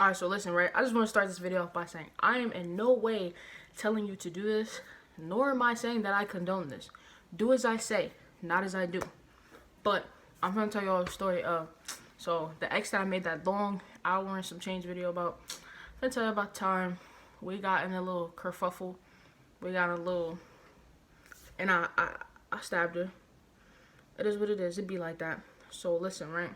Alright, so listen, right? I just want to start this video off by saying I am in no way telling you to do this, nor am I saying that I condone this. Do as I say, not as I do. But I'm going to tell you all the story of, so the ex that I made that long hour and some change video about, I'm going to tell you about the time we got in a little kerfuffle. We got a little, and I stabbed her. It is what it is. It be like that. So listen, right?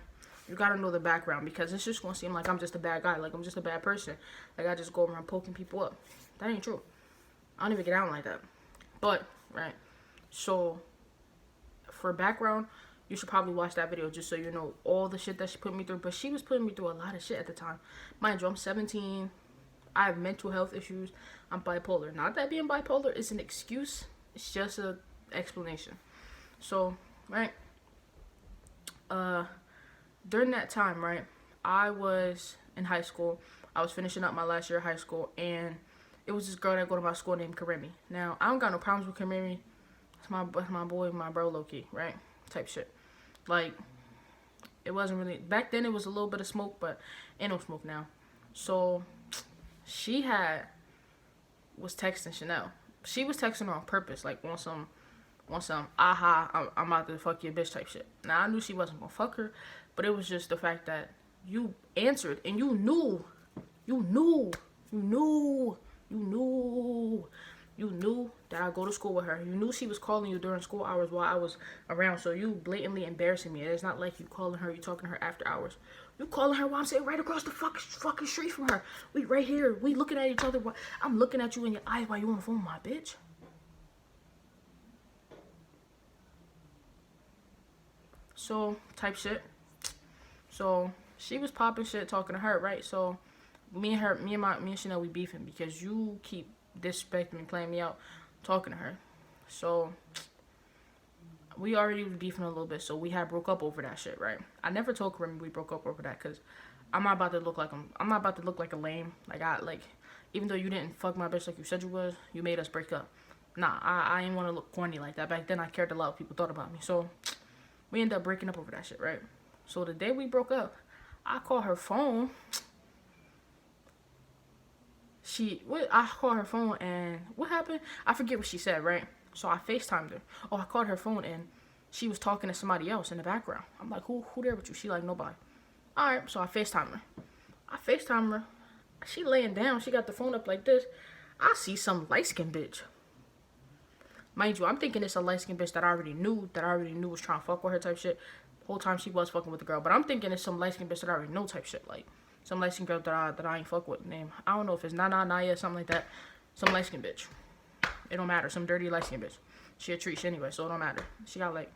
You gotta know the background, because it's just gonna seem like I'm just a bad guy, like I'm just a bad person, like I just go around poking people up. That ain't true. I don't even get out like that. But right, so for background, you should probably watch that video just so you know all the shit that she put me through. But she was putting me through a lot of shit at the time. Mind you, I'm 17. I have mental health issues. I'm bipolar. Not that being bipolar is an excuse. It's just a explanation. So right, during that time, right, I was in high school. I was finishing up my last year of high school, and it was this girl that go to my school named Karemi. Now, I don't got no problems with Karemi. It's my boy, my bro, low-key, right? Type shit. Like, it wasn't really, back then it was a little bit of smoke, but ain't no smoke now. So, she was texting Chanel. She was texting her on purpose, like, on some, aha, I'm about to fuck your bitch type shit. Now, I knew she wasn't gonna fuck her, but it was just the fact that you answered and you knew that I go to school with her. You knew she was calling you during school hours while I was around, so you blatantly embarrassing me. It's not like you calling her, you talking to her after hours. You calling her while I'm sitting right across the fucking street from her. We right here, we looking at each other. I'm looking at you in your eyes while you on the phone, my bitch. So, type shit. So, she was popping shit, talking to her, right? So, me and Chanel, we beefing because you keep disrespecting me, playing me out, talking to her. So, we already was beefing a little bit, so we had broke up over that shit, right? I never told Karim we broke up over that, because I'm not about to look like I'm not about to look like a lame. Like, even though you didn't fuck my bitch like you said you was, you made us break up. Nah, I didn't want to look corny like that. Back then, I cared a lot what people thought about me. So, we ended up breaking up over that shit, right? So, the day we broke up, I called her phone. I called her phone, and what happened? I forget what she said, right? So I FaceTimed her. Oh, I called her phone, and she was talking to somebody else in the background. I'm like, who there with you? She like, nobody. All right, so I FaceTimed her. She laying down. She got the phone up like this. I see some light-skinned bitch. Mind you, I'm thinking it's a light-skinned bitch that I already knew was trying to fuck with her type shit. The whole time she was fucking with the girl. But I'm thinking it's some light-skinned bitch that I already know type shit. Like, some light-skinned girl that I ain't fuck with. Name, I don't know if it's Nana, Naya, something like that. Some light-skinned bitch. It don't matter. Some dirty light-skinned bitch. She a treat anyway, so it don't matter. She got like,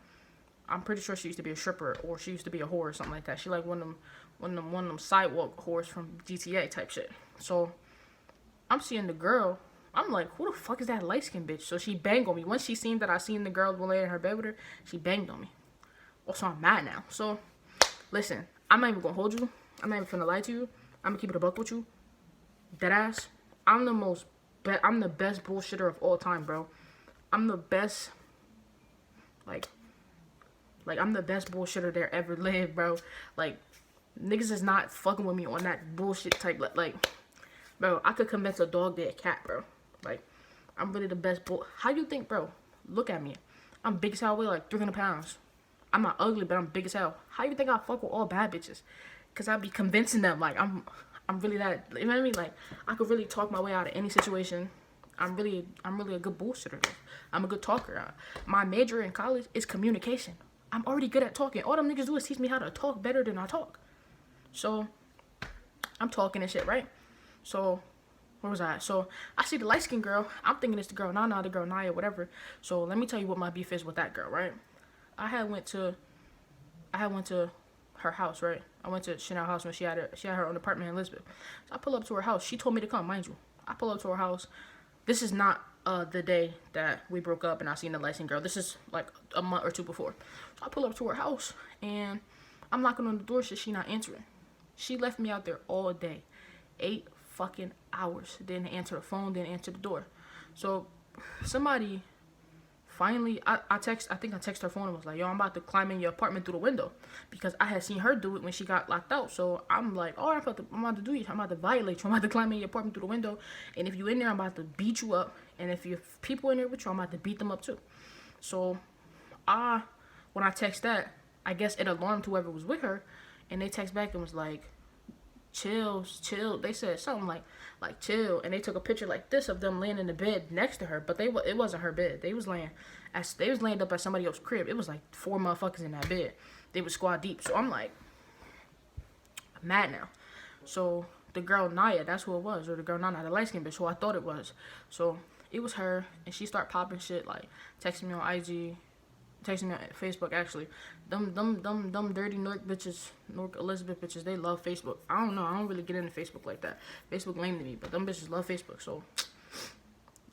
I'm pretty sure she used to be a stripper, or she used to be a whore or something like that. She like one of them sidewalk whores from GTA type shit. So I'm seeing the girl. I'm like, who the fuck is that light-skinned bitch? So she banged on me. Once she seen that I seen the girl laying in her bed with her, she banged on me. Also, I'm mad now. So listen, I'm not even gonna hold you. I'm not even finna lie to you. I'm gonna keep it a buck with you. Deadass. I'm the best bullshitter of all time, bro. I'm the best, like I'm the best bullshitter there ever lived, bro. Like, niggas is not fucking with me on that bullshit type, like, bro, I could convince a dog they're a cat, bro. Like, I'm really the best How you think, bro? Look at me. I'm big as hell, weigh like 300 pounds. I'm not ugly, but I'm big as hell. How you think I fuck with all bad bitches? Because I be convincing them, like, I'm really that, you know what I mean? Like, I could really talk my way out of any situation. I'm really a good bullshitter. I'm a good talker. My major in college is communication. I'm already good at talking. All them niggas do is teach me how to talk better than I talk. So, I'm talking and shit, right? So, where was I? So, I see the light-skinned girl. I'm thinking it's the girl Nana, the girl Naya, whatever. So, let me tell you what my beef is with that girl, right? I had went to her house, right? I went to Chanel's house when she had her own apartment in Elizabeth. So I pull up to her house. She told me to come, mind you. I pull up to her house. This is not the day that we broke up and I seen the light-skinned girl. This is like a month or two before. So I pull up to her house and I'm knocking on the door. She not answering. She left me out there all day, 8 fucking hours. Didn't answer the phone. Didn't answer the door. So somebody finally, I think I texted her phone and was like, yo, I'm about to climb in your apartment through the window, because I had seen her do it when she got locked out. So I'm like, oh, I'm about to do it. I'm about to violate you. I'm about to climb in your apartment through the window, and if you in there, I'm about to beat you up. And if you have people in there with you, I'm about to beat them up too. So, when I text that, I guess it alarmed whoever was with her, and they text back and was like, chill. They said something like chill, and they took a picture like this of them laying in the bed next to her, but it wasn't her bed. They was laying up at somebody else's crib. It was like 4 motherfuckers in that bed. They was squad deep. So I'm like, I'm mad now. So the girl Naya, that's who it was, or the girl Nana, the light skinned bitch, who I thought it was. So it was her, and she started popping shit, like texting me on IG, texting me on Facebook. Actually, them dirty Nork bitches, Nork Elizabeth bitches, they love Facebook. I don't know, I don't really get into Facebook like that. Facebook lame to me, but them bitches love Facebook. So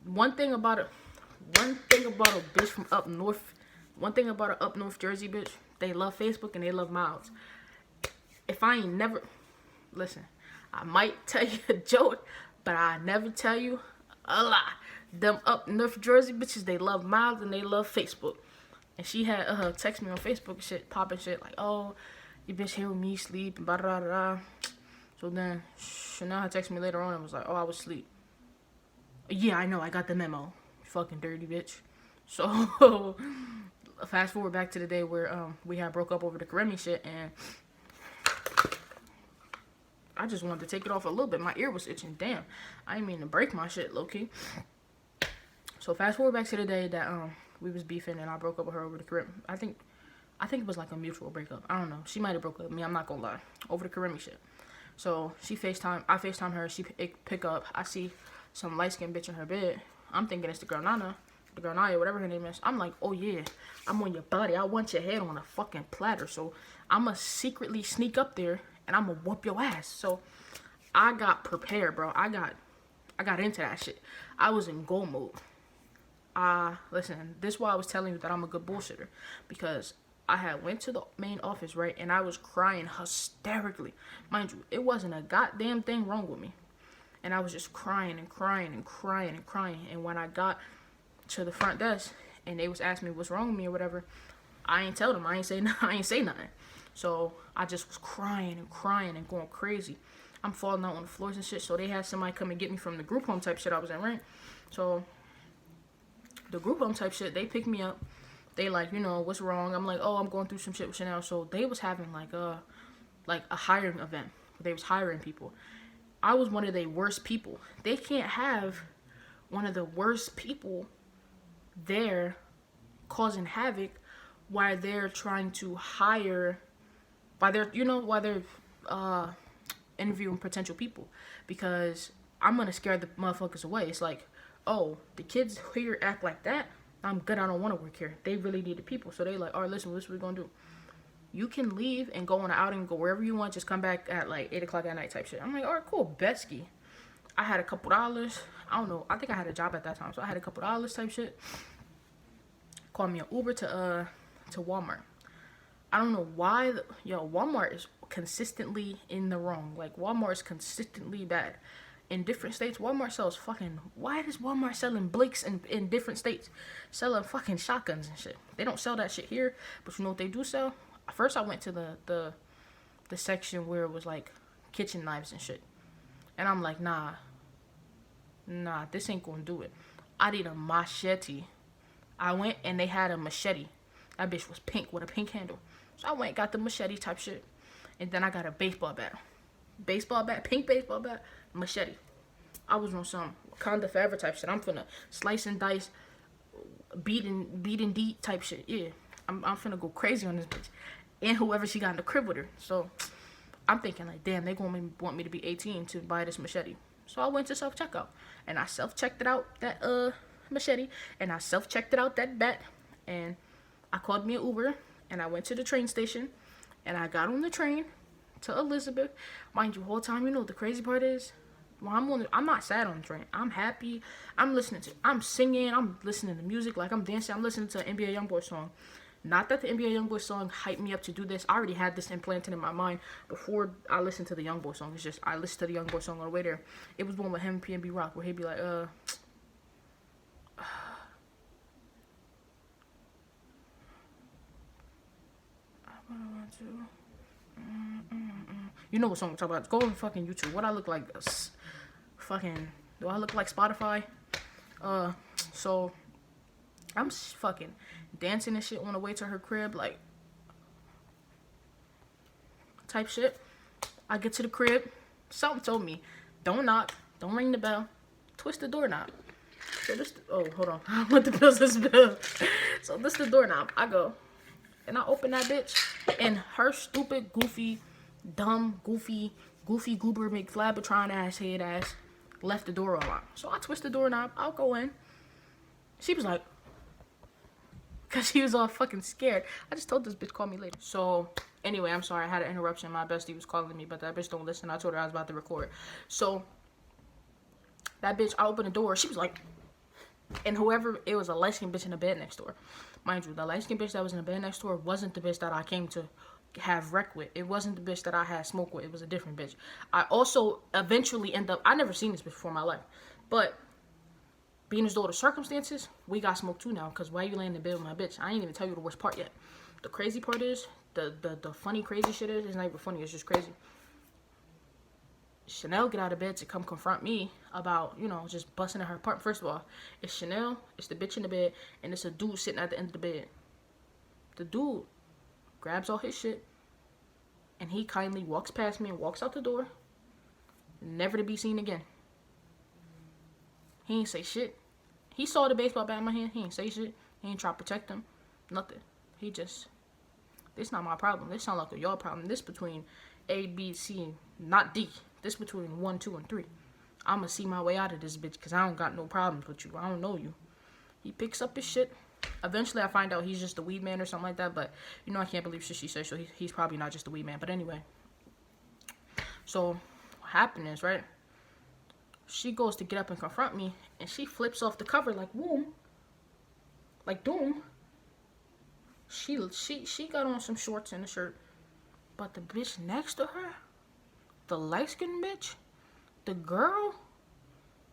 one thing about a bitch from up north, one thing about an up north Jersey bitch, they love Facebook and they love mouths. If I ain't never, listen, I might tell you a joke, but I never tell you a lie. Them up north Jersey bitches, they love mouths and they love Facebook. And she had text me on Facebook and shit, popping shit like, oh, you bitch here with me, sleep, and blah, blah, blah, blah. So then Chanel had texted me later on and was like, oh, I was asleep. Yeah, I know, I got the memo. Fucking dirty bitch. So fast forward back to the day where we had broke up over the Karemi shit, and I just wanted to take it off a little bit. My ear was itching. Damn, I didn't mean to break my shit, low key. So fast forward back to the day that we was beefing and I broke up with her over the Karemi. I think it was like a mutual breakup. I don't know. She might have broke up with me. I'm not gonna lie. Over the Karemi shit. So I FaceTime her. She pick up. I see some light skinned bitch in her bed. I'm thinking it's the girl Naya, whatever her name is. I'm like, oh yeah, I'm on your body. I want your head on a fucking platter. So I'ma secretly sneak up there and I'ma whoop your ass. So I got prepared, bro. I got into that shit. I was in goal mode. Listen, this is why I was telling you that I'm a good bullshitter, because I had went to the main office, right, and I was crying hysterically. Mind you, it wasn't a goddamn thing wrong with me. And I was just crying and crying and crying and crying. And when I got to the front desk and they was asking me what's wrong with me or whatever, I ain't tell them. I ain't say nothing. So I just was crying and crying and going crazy. I'm falling out on the floors and shit. So they had somebody come and get me from the group home type shit I was in, right? So the group home type shit, they picked me up. They like, you know, what's wrong? I'm like, oh, I'm going through some shit with Chanel. So they was having like a hiring event. They was hiring people. I was one of their worst people. They can't have one of the worst people there causing havoc while they're trying to hire, while they're interviewing potential people, because I'm gonna scare the motherfuckers away. It's like, oh, the kids here act like that, I'm good, I don't want to work here. They really need the people. So they like, all right, listen, this is what we're gonna do. You can leave and go on an outing, go wherever you want, just come back at like 8 o'clock at night type shit. I'm like, all right, cool, Betsky. I had a couple dollars. I don't know, I think I had a job at that time, so I had a couple dollars type shit. Called me an Uber to Walmart. I don't know why, Walmart is consistently in the wrong. Like, Walmart is consistently bad. In different states, Walmart sells fucking... Why does Walmart selling blikes in different states? Selling fucking shotguns and shit. They don't sell that shit here, but you know what they do sell? First, I went to the section where it was like kitchen knives and shit. And I'm like, nah, this ain't gonna do it. I need a machete. I went and they had a machete. That bitch was pink with a pink handle. So I went and got the machete type shit. And then I got a baseball bat. Pink baseball bat, machete. I was on some Wakanda Forever type shit. I'm finna slice and dice, beating deep type shit. Yeah, I'm finna go crazy on this bitch. And whoever she got in the crib with her. So I'm thinking like, damn, they gonna want me to be 18 to buy this machete. So I went to self-checkout. And I self-checked it out, that machete. And I self-checked it out, that bat. And I called me an Uber. And I went to the train station. And I got on the train to Elizabeth. Mind you, whole time, you know what the crazy part is? Well, I'm not sad on the train. I'm happy. I'm singing. I'm listening to music. Like, I'm dancing. I'm listening to an NBA Youngboy song. Not that the NBA Youngboy song hyped me up to do this. I already had this implanted in my mind before I listened to the Youngboy song. It's just, I listened to the Youngboy song on the way there. It was one with him and PNB Rock where he'd be like, What I want to. You know what song I'm talking about. Go on fucking YouTube. What I look like? Fucking. Do I look like Spotify? So I'm fucking dancing and shit on the way to her crib, like type shit. I get to the crib. Something told me, don't knock, don't ring the bell, twist the doorknob. So this, oh, hold on. I want the bills this bill. So this the doorknob. I go, and I open that bitch, and her stupid, goofy, dumb, goofy goober McFlabbertron ass head ass left the door unlocked. So I twist the doorknob. I'll go in. She was like, because she was all fucking scared. I just told this bitch, call me later. So anyway, I'm sorry, I had an interruption. My bestie was calling me, but that bitch don't listen. I told her I was about to record. So that bitch, I opened the door. She was like, and whoever, it was a light-skinned bitch in the bed next door. Mind you, the light-skinned bitch that was in the bed next door wasn't the bitch that I came to have wreck with. It wasn't the bitch that I had smoke with. It was a different bitch. I also eventually end up, I never seen this bitch before in my life, but being as though the circumstances, we got smoke too now. Because why you laying in the bed with my bitch? I ain't even tell you the worst part yet. The crazy part is, the funny crazy shit is, it's not even funny, it's just crazy. Chanel get out of bed to come confront me about, you know, just busting in her apartment. First of all, it's Chanel, it's the bitch in the bed, and it's a dude sitting at the end of the bed. The dude grabs all his shit, and he kindly walks past me and walks out the door, never to be seen again. He ain't say shit. He saw the baseball bat in my hand. He ain't say shit. He ain't try to protect him. Nothing. He just, this not my problem. This sound like a y'all problem. This between A, B, C, not D. This between 1, 2, and 3. I'ma see my way out of this bitch because I don't got no problems with you. I don't know you. He picks up his shit. Eventually I find out he's just a weed man or something like that. But, you know, I can't believe shit she says. So he's probably not just a weed man. But anyway. So, what happened is, right? She goes to get up and confront me, and she flips off the cover like boom, like doom. She got on some shorts and a shirt, but the bitch next to her, the light skinned bitch, the girl,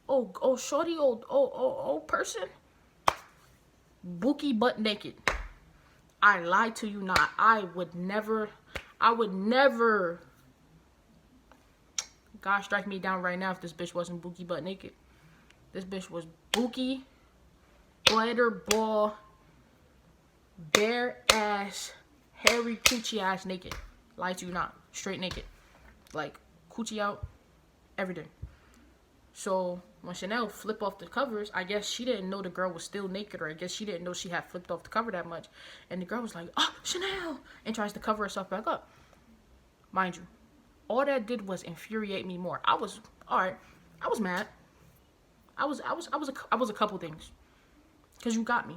oh shorty, old person, bookie butt naked. I lied to you not. I would never. God strike me down right now if this bitch wasn't bookie butt naked. This bitch was bookie, glitter ball, bare ass, hairy coochie ass naked. Lie to you not. Straight naked. Like, coochie out, everything. So, when Chanel flipped off the covers, I guess she didn't know the girl was still naked, or I guess she didn't know she had flipped off the cover that much. And the girl was like, oh, Chanel! And tries to cover herself back up. Mind you, all that did was infuriate me more. I was mad. I was a couple things. Cause you got me.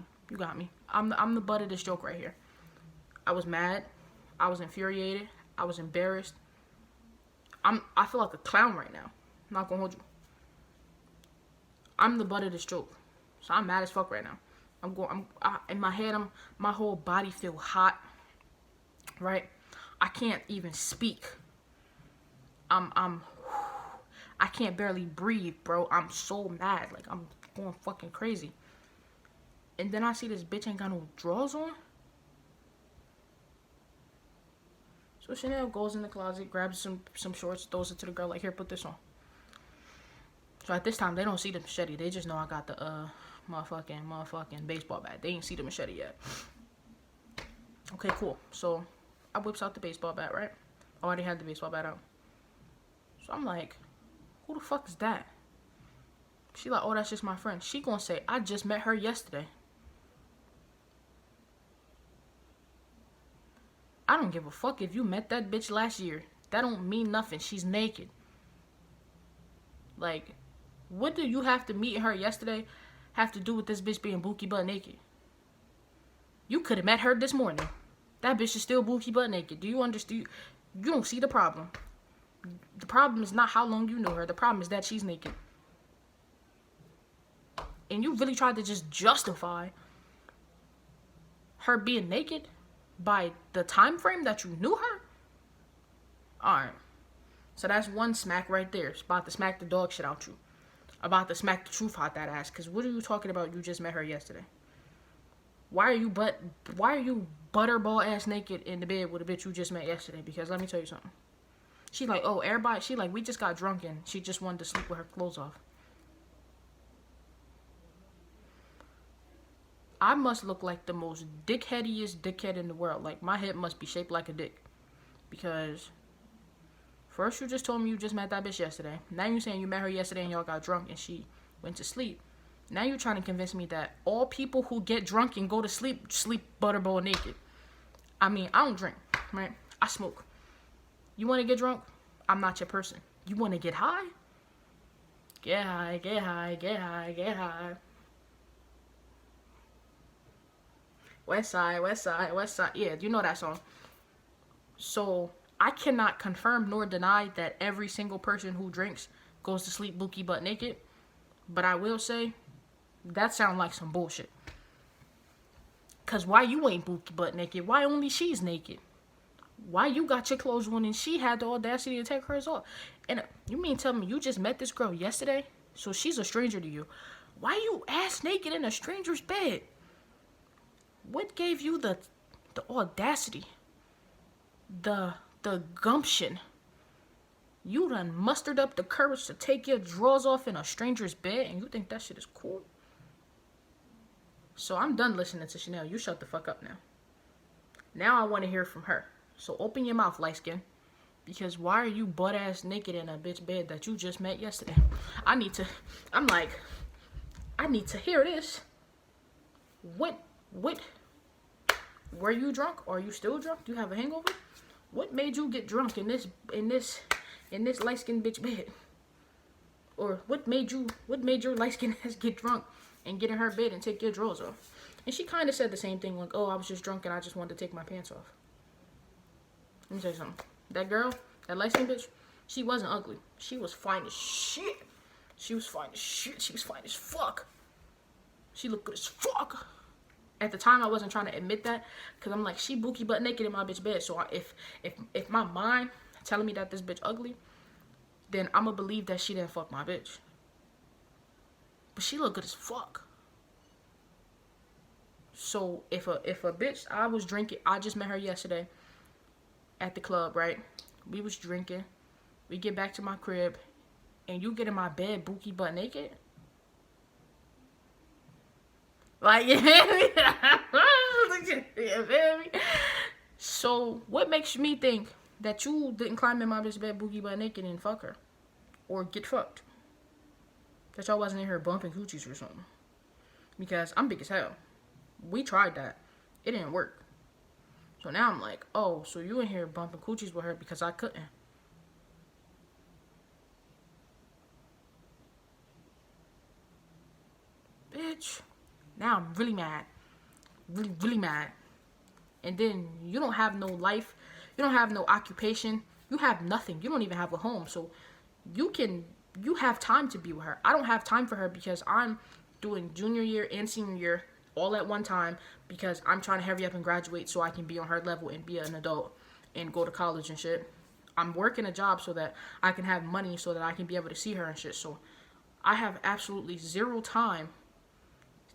I'm the butt of this joke right here. I was mad. I was infuriated. I was embarrassed. I feel like a clown right now. I'm not gonna hold you. I'm the butt of this joke. So I'm mad as fuck right now. In my head, my whole body feel hot. Right? I can't even speak. I can't barely breathe, bro. I'm so mad. Like, I'm going fucking crazy. And then I see this bitch ain't got no drawers on. So Chanel goes in the closet, grabs some shorts, throws it to the girl, like, here, put this on. So at this time, they don't see the machete. They just know I got the motherfucking baseball bat. They ain't see the machete yet. Okay, cool. So I whips out the baseball bat, right? I already had the baseball bat out. So I'm like, who the fuck is that? She like, oh, that's just my friend. She gonna say, I just met her yesterday. I don't give a fuck if you met that bitch last year. That don't mean nothing. She's naked. Like, what do you have to meet her yesterday have to do with this bitch being bookie butt naked? You could have met her this morning. That bitch is still bookie butt naked. Do you understand? You don't see the problem. The problem is not how long you know her. The problem is that she's naked. And you really tried to just justify her being naked by the time frame that you knew her? Alright. So that's one smack right there. It's about to smack the dog shit out you. About to smack the truth out that ass. Because what are you talking about? You just met her yesterday. Why are you butt butterball ass naked in the bed with a bitch you just met yesterday. Because let me tell you something. She like, oh, everybody, she like, we just got drunk and she just wanted to sleep with her clothes off. I must look like the most dickheadiest dickhead in the world. Like, my head must be shaped like a dick. Because first you just told me you just met that bitch yesterday. Now you saying you met her yesterday and y'all got drunk and she went to sleep. Now you're trying to convince me that all people who get drunk and go to sleep butterball naked. I mean, I don't drink, right? I smoke. You want to get drunk? I'm not your person. You want to get high? Get high, get high, get high, get high. West side, west side, west side. Yeah, you know that song. So I cannot confirm nor deny that every single person who drinks goes to sleep bookie butt naked. But I will say, that sounds like some bullshit. Cause why you ain't bookie butt naked? Why only she's naked? Why you got your clothes on and she had the audacity to take hers off? And you mean tell me you just met this girl yesterday? So she's a stranger to you. Why you ass naked in a stranger's bed? What gave you the audacity? The gumption? You done mustered up the courage to take your drawers off in a stranger's bed and you think that shit is cool? So I'm done listening to Chanel. You shut the fuck up now. Now I want to hear from her. So open your mouth, light skin. Because why are you butt ass naked in a bitch bed that you just met yesterday? I need to hear this. What? Were you drunk? Are you still drunk? Do you have a hangover? What made you get drunk in this light skinned bitch bed? Or what made your light skinned ass get drunk and get in her bed and take your drawers off? And she kind of said the same thing, like, oh, I was just drunk and I just wanted to take my pants off. Let me tell you something. That girl, that light skinned bitch, she wasn't ugly. She was fine as shit. She was fine as shit. She was fine as fuck. She looked good as fuck. At the time, I wasn't trying to admit that, because I'm like, she bookie butt naked in my bitch bed. So if my mind telling me that this bitch ugly, then I'm gonna believe that she didn't fuck my bitch. But she look good as fuck. So if a bitch, I was drinking, I just met her yesterday at the club, right? We was drinking. We get back to my crib, and you get in my bed bookie butt naked. Like, you feel me? You feel me? So, what makes me think that you didn't climb in my bitch bed boogie butt naked and fuck her? Or get fucked? That y'all wasn't in here bumping coochies or something. Because I'm big as hell. We tried that. It didn't work. So now I'm like, oh, so you in here bumping coochies with her because I couldn't. Bitch. Now I'm really mad. Really, really mad. And then you don't have no life. You don't have no occupation. You have nothing. You don't even have a home. So you have time to be with her. I don't have time for her because I'm doing junior year and senior year all at one time because I'm trying to hurry up and graduate so I can be on her level and be an adult and go to college and shit. I'm working a job so that I can have money so that I can be able to see her and shit. So I have absolutely zero time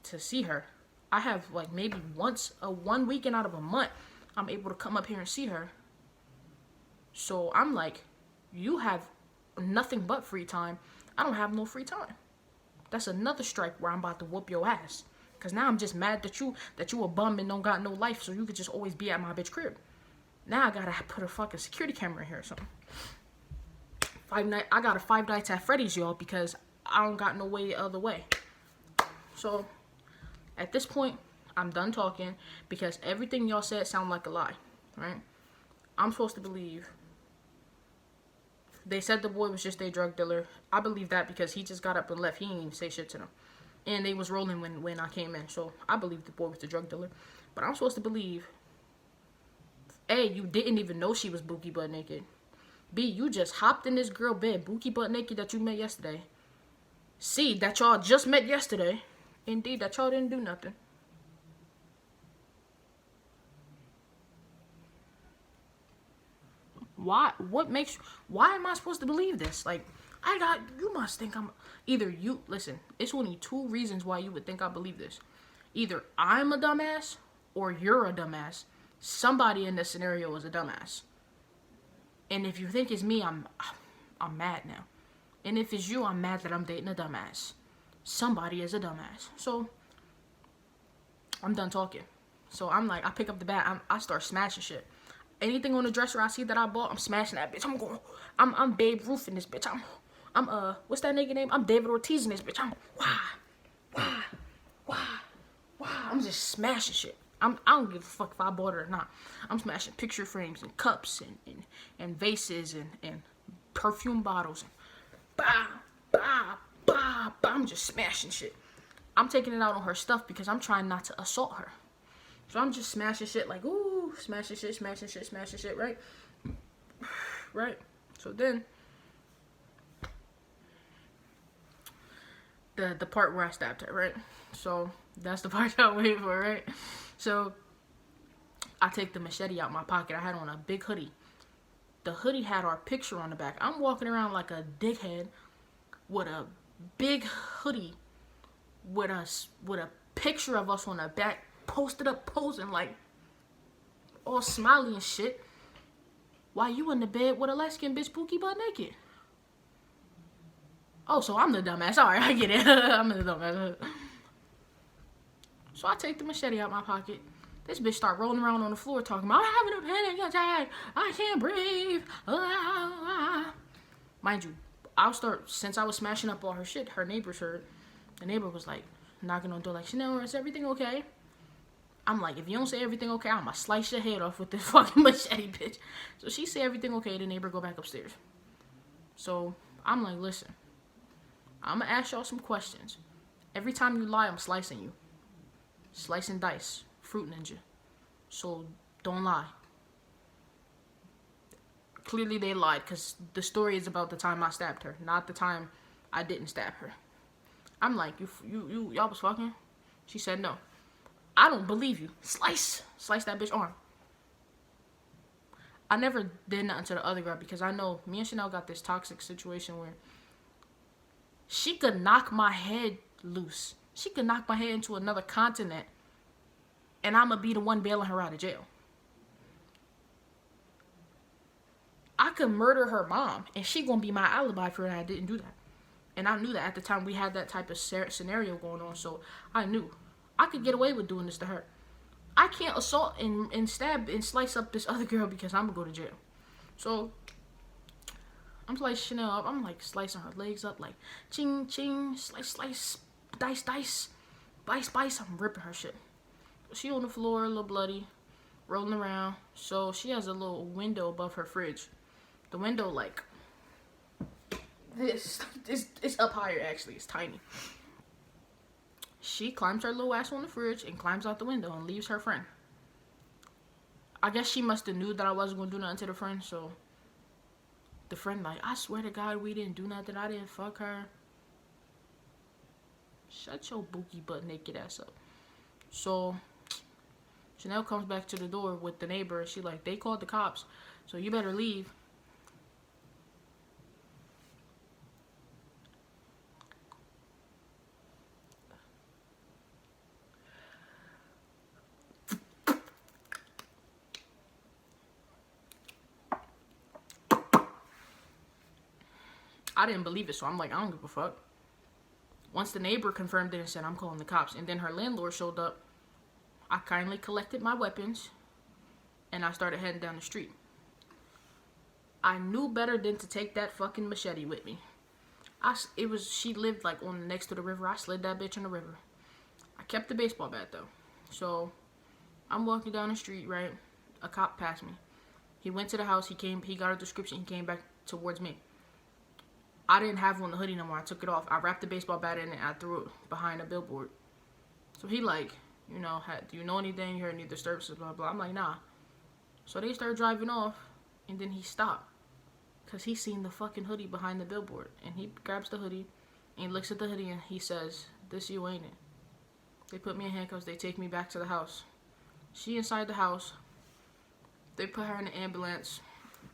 to see her. I have like maybe one weekend out of a month I'm able to come up here and see her. So I'm like, you have nothing but free time. I don't have no free time. That's another strike where I'm about to whoop your ass. Cause now I'm just mad that you a bum and don't got no life, so you could just always be at my bitch crib. Now I gotta put a fucking security camera in here or something. I got a 5 Nights at Freddy's, y'all, because I don't got no way the other way. So at this point, I'm done talking because everything y'all said sound like a lie, right? I'm supposed to believe. They said the boy was just a drug dealer. I believe that because he just got up and left. He didn't even say shit to them. And they was rolling when I came in. So I believe the boy was the drug dealer. But I'm supposed to believe, A, you didn't even know she was bookie butt naked. B, you just hopped in this girl bed, bookie butt naked, that you met yesterday. C, that y'all just met yesterday. And D, that y'all didn't do nothing. Why am I supposed to believe this? Like, you must think listen, it's only 2 reasons why you would think I believe this. Either I'm a dumbass or you're a dumbass. Somebody in this scenario is a dumbass. And if you think it's me, I'm mad now. And if it's you, I'm mad that I'm dating a dumbass. Somebody is a dumbass. So I'm done talking. So I'm like, I pick up the bat. I start smashing shit. Anything on the dresser I see that I bought, I'm smashing that bitch. I'm Babe Ruth in this bitch. I'm what's that nigga name? I'm David Ortiz in this bitch. I'm just smashing shit. I don't give a fuck if I bought it or not. I'm smashing picture frames and cups and vases and perfume bottles. I'm just smashing shit. I'm taking it out on her stuff because I'm trying not to assault her. So I'm just smashing shit like, ooh, smashing shit, right? Right. So then, the part where I stabbed her, right? So that's the part I'm waiting for, right? So I take the machete out my pocket. I had on a big hoodie. The hoodie had our picture on the back. I'm walking around like a dickhead with a big hoodie with a picture of us on the back, posted up, posing like all smiley and shit. While you in the bed with a light-skinned bitch, Pookie, butt naked. Oh, so I'm the dumbass. Alright, I get it. I'm the dumbass. So I take the machete out my pocket. This bitch start rolling around on the floor talking about, I'm having a panic attack. I can't breathe. Mind you, since I was smashing up all her shit, her neighbors heard. The neighbor was like, knocking on the door like, Chanel, is everything okay? I'm like, if you don't say everything okay, I'm gonna slice your head off with this fucking machete, bitch. So she say everything okay, the neighbor go back upstairs. So I'm like, listen, I'm gonna ask y'all some questions. Every time you lie, I'm slicing you. Slice and dice. Fruit ninja. So don't lie. Clearly they lied because the story is about the time I stabbed her, not the time I didn't stab her. I'm like, y'all was fucking? She said no. I don't believe you. Slice that bitch arm. I never did nothing to the other girl because I know me and Chanel got this toxic situation where she could knock my head loose. She could knock my head into another continent and I'm gonna be the one bailing her out of jail. I could murder her mom and she gonna be my alibi for that I didn't do that. And I knew that at the time we had that type of scenario going on, so I knew I could get away with doing this to her. I can't assault and stab and slice up this other girl because I'm gonna go to jail. So I'm slicing Chanel up. I'm like slicing her legs up, like ching ching, slice, dice, bice. I'm ripping her shit. She on the floor, a little bloody, rolling around. So she has a little window above her fridge. The window like this. It's up higher actually. It's tiny. She climbs her little ass on the fridge and climbs out the window and leaves her friend. I guess she must have knew that I wasn't going to do nothing to the friend, so the friend like, I swear to God, we didn't do nothing. I didn't fuck her. Shut your bookie butt naked ass up. So Chanel comes back to the door with the neighbor. She like, they called the cops, so you better leave. I didn't believe it, so I'm like, I don't give a fuck. Once the neighbor confirmed it and said, I'm calling the cops, and then her landlord showed up, I kindly collected my weapons, and I started heading down the street. I knew better than to take that fucking machete with me. She lived like on next to the river. I slid that bitch in the river. I kept the baseball bat though. So I'm walking down the street, right? A cop passed me. He went to the house, he got a description, he came back towards me. I didn't have on the hoodie no more. I took it off. I wrapped the baseball bat in it and I threw it behind a billboard. So he like, do you know anything? You heard any disturbances, blah, blah. I'm like, nah. So they started driving off and then he stopped. Because he seen the fucking hoodie behind the billboard. And he grabs the hoodie and he looks at the hoodie and he says, this you, ain't it? They put me in handcuffs. They take me back to the house. She inside the house. They put her in the ambulance.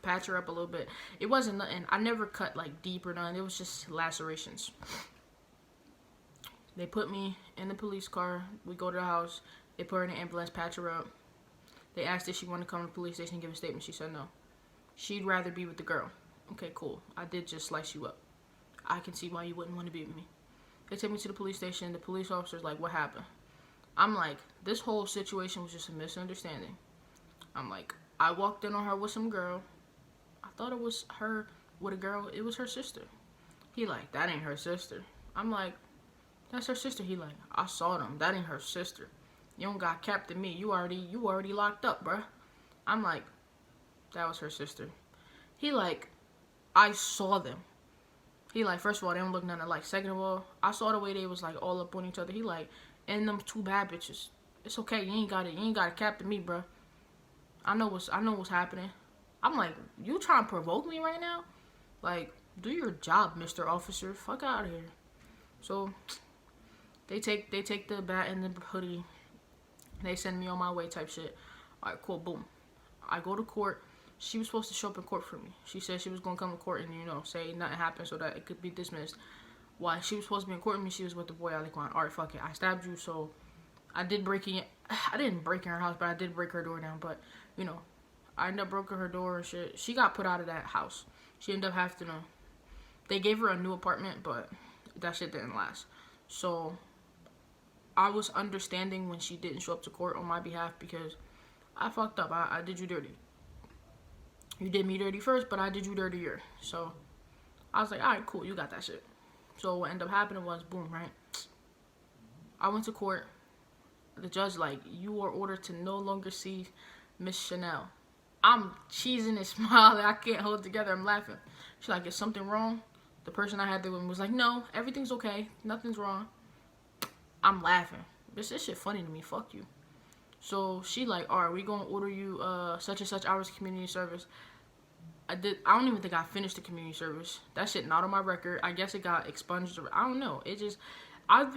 Patch her up a little bit. It wasn't nothing. I never cut like deep or nothing. It was just lacerations. They put me in the police car. We go to the house. They put her in the ambulance, patch her up. They asked if she wanted to come to the police station and give a statement. She said no. She'd rather be with the girl. Okay, cool. I did just slice you up. I can see why you wouldn't want to be with me. They take me to the police station. The police officer's like, what happened? I'm like, this whole situation was just a misunderstanding. I'm like, I walked in on her with some girl. I thought it was her with a girl. It was her sister. He like, that ain't her sister. I'm like, that's her sister. He like, I saw them. That ain't her sister. You don't got capped in me. You already locked up, bruh. I'm like, that was her sister. He like, I saw them. He like, first of all, they don't look nothing alike. Second of all, I saw the way they was like all up on each other. He like, and them two bad bitches. It's okay. You ain't got it capped in me, bruh. I know what's happening. I'm like, you trying to provoke me right now? Like, do your job, Mr. Officer. Fuck out of here. So they take the bat and the hoodie. They send me on my way type shit. Alright, cool, boom. I go to court. She was supposed to show up in court for me. She said she was gonna come to court and, say nothing happened so that it could be dismissed. While she was supposed to be in court with me, she was with the boy. I like, alright, fuck it. I stabbed you, so I did I didn't break in her house, but I did break her door down. But, I ended up breaking her door and shit. She got put out of that house. She ended up having to, they gave her a new apartment, but that shit didn't last. So I was understanding when she didn't show up to court on my behalf because I fucked up. I did you dirty. You did me dirty first, but I did you dirtier. So I was like, alright, cool, you got that shit. So what ended up happening was, boom, right? I went to court. The judge like, you are ordered to no longer see Miss Chanel. I'm cheesing and smiling. I can't hold it together. I'm laughing. She's like, is something wrong? The person I had there with me was like, no, everything's okay. Nothing's wrong. I'm laughing. This shit funny to me. Fuck you. So she like, alright, we gonna order you such and such hours of community service. I don't even think I finished the community service. That shit not on my record. I guess it got expunged. I don't know. It just, I've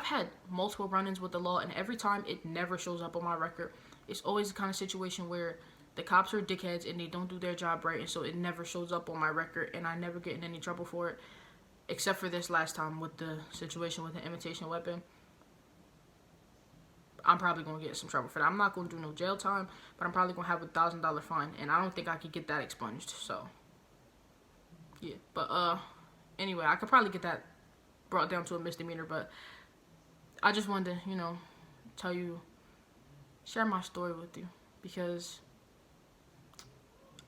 had multiple run-ins with the law, and every time it never shows up on my record. It's always the kind of situation where the cops are dickheads and they don't do their job right, and so it never shows up on my record, and I never get in any trouble for it, except for this last time with the situation with the imitation weapon. I'm probably going to get in some trouble for that. I'm not going to do no jail time, but I'm probably going to have a $1,000 fine, and I don't think I could get that expunged, so, yeah. But, anyway, I could probably get that brought down to a misdemeanor, but I just wanted to, share my story with you, because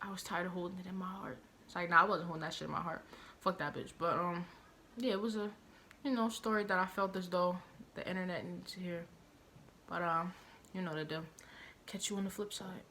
I was tired of holding it in my heart. It's like, nah, I wasn't holding that shit in my heart. Fuck that bitch. But, yeah, it was a, story that I felt as though the internet needs to hear. But, the deal. Catch you on the flip side.